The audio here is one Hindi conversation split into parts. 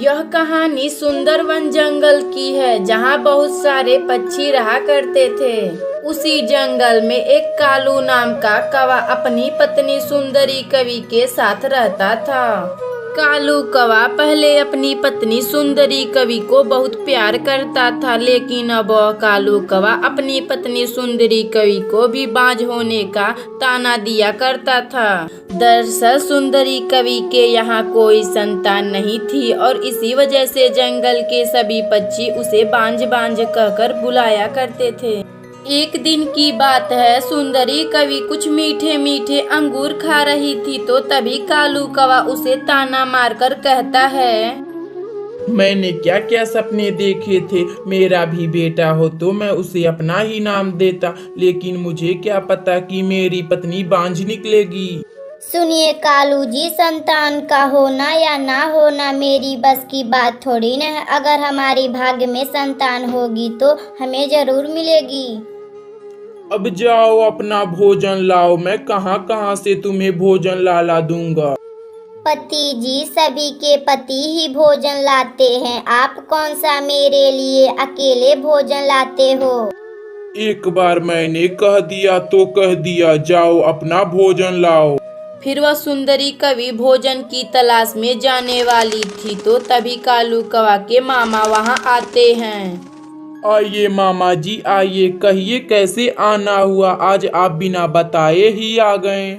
यह कहानी सुंदर वन जंगल की है जहाँ बहुत सारे पक्षी रहा करते थे। उसी जंगल में एक कालू नाम का कौवा अपनी पत्नी सुंदरी कवि के साथ रहता था। कालू कौवा पहले अपनी पत्नी सुंदरी कवि को बहुत प्यार करता था, लेकिन अब वह कालू कौवा अपनी पत्नी सुंदरी कवि को भी बांझ होने का ताना दिया करता था। दरअसल सुंदरी कवि के यहाँ कोई संतान नहीं थी और इसी वजह से जंगल के सभी पक्षी उसे बांझ बांझ कहकर बुलाया करते थे। एक दिन की बात है, सुंदरी कवि कुछ मीठे मीठे अंगूर खा रही थी तो तभी कालू कौवा उसे ताना मारकर कहता है, मैंने क्या क्या सपने देखे थे। मेरा भी बेटा हो तो मैं उसे अपना ही नाम देता, लेकिन मुझे क्या पता कि मेरी पत्नी बांझ निकलेगी। सुनिए कालू जी, संतान का होना या ना होना मेरी बस की बात थोड़ी न है। अगर हमारी भाग्य में संतान होगी तो हमें जरूर मिलेगी। अब जाओ अपना भोजन लाओ, मैं कहाँ कहाँ से तुम्हें भोजन ला दूंगा। पति जी, सभी के पति ही भोजन लाते हैं, आप कौन सा मेरे लिए अकेले भोजन लाते हो। एक बार मैंने कह दिया तो कह दिया, जाओ अपना भोजन लाओ। फिर वह सुंदरी कवि भोजन की तलाश में जाने वाली थी तो तभी कालू कौवा के मामा वहां आते हैं। आइए मामा जी आइए, कहिए कैसे आना हुआ, आज आप बिना बताए ही आ गए।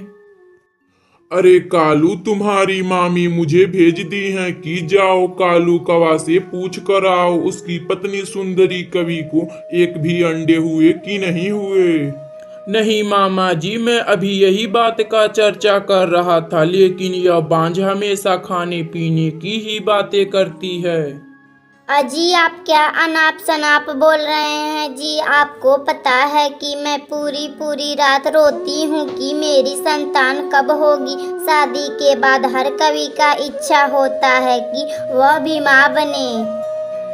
अरे कालू, तुम्हारी मामी मुझे भेज दी हैं कि जाओ कालू कौवा से पूछ कर आओ उसकी पत्नी सुंदरी कवि को एक भी अंडे हुए कि नहीं हुए। नहीं मामा जी, मैं अभी यही बात का चर्चा कर रहा था, लेकिन यह बांझ हमेशा खाने पीने की ही बातें करती है। अजी, आप क्या अनाप शनाप बोल रहे हैं जी। आपको पता है कि मैं पूरी पूरी रात रोती हूँ कि मेरी संतान कब होगी। शादी के बाद हर कवि का इच्छा होता है कि वह भी माँ बने।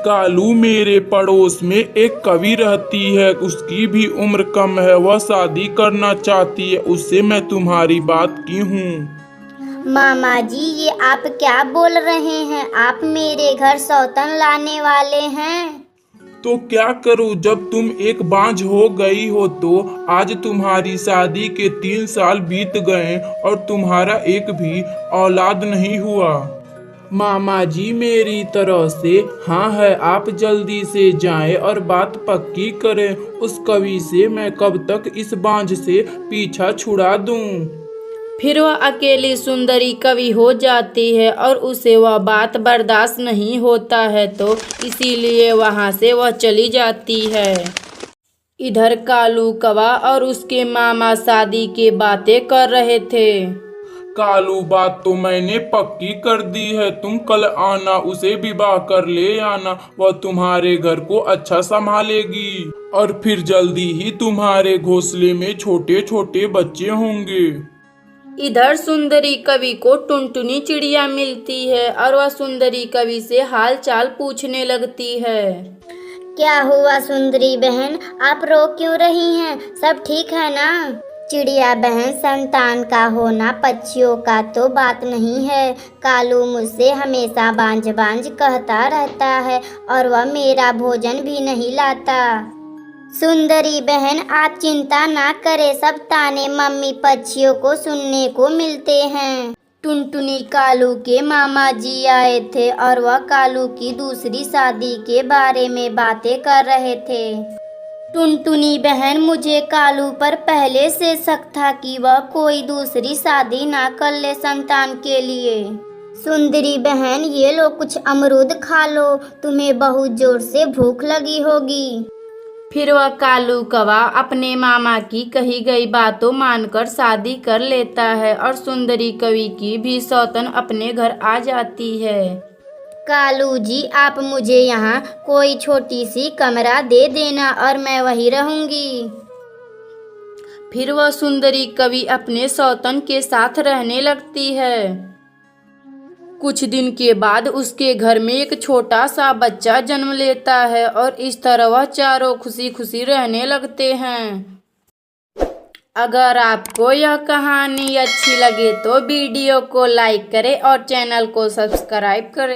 कालू, मेरे पड़ोस में एक कवि रहती है, उसकी भी उम्र कम है, वह शादी करना चाहती है, उससे मैं तुम्हारी बात की हूँ। मामा जी, ये आप क्या बोल रहे हैं। आप मेरे घर सौतन लाने वाले हैं। तो क्या करूं, जब तुम एक बांझ हो गई हो तो आज तुम्हारी शादी के 3 साल बीत गए और तुम्हारा एक भी औलाद नहीं हुआ। मामा जी, मेरी तरफ से हाँ है, आप जल्दी से जाएं और बात पक्की करें। उस कवि से मैं कब तक इस बांझ से पीछा छुड़ा दूं। फिर वह अकेली सुंदरी कवि हो जाती है और उसे वह बात बर्दाश्त नहीं होता है तो इसीलिए वहां से वह चली जाती है। इधर कालू कौवा और उसके मामा शादी की बातें कर रहे थे। कालू, बात तो मैंने पक्की कर दी है, तुम कल आना, उसे विवाह कर ले आना, वह तुम्हारे घर को अच्छा संभालेगी और फिर जल्दी ही तुम्हारे घोंसले में छोटे छोटे बच्चे होंगे। इधर सुंदरी कवि को टुनटुनी चिड़िया मिलती है और वह सुंदरी कवि से हाल चाल पूछने लगती है। क्या हुआ सुंदरी बहन, आप रो क्यों रही हैं। सब ठीक है ना। चिड़िया बहन, संतान का होना पक्षियों का तो बात नहीं है। कालू मुझसे हमेशा बांझ बांझ कहता रहता है और वह मेरा भोजन भी नहीं लाता। सुंदरी बहन, आप चिंता ना करें, सब ताने मम्मी पक्षियों को सुनने को मिलते हैं। टुनटुनी कालू के मामा जी आए थे और वह कालू की दूसरी शादी के बारे में बातें कर रहे थे। टुनटुनी बहन, मुझे कालू पर पहले से शक था कि वह कोई दूसरी शादी ना कर ले संतान के लिए। सुंदरी बहन, ये लो कुछ अमरूद खा लो, तुम्हें बहुत जोर से भूख लगी होगी। फिर वह कालू कौवा अपने मामा की कही गई बातों मानकर शादी कर लेता है और सुंदरी कवि की भी सौतन अपने घर आ जाती है। कालू जी, आप मुझे यहाँ कोई छोटी सी कमरा दे देना और मैं वहीं रहूंगी। फिर वह सुंदरी कवि अपने सौतन के साथ रहने लगती है। कुछ दिन के बाद उसके घर में एक छोटा सा बच्चा जन्म लेता है और इस तरह वह चारों खुशी खुशी रहने लगते हैं। अगर आपको यह कहानी अच्छी लगे तो वीडियो को लाइक करें और चैनल को सब्सक्राइब करें।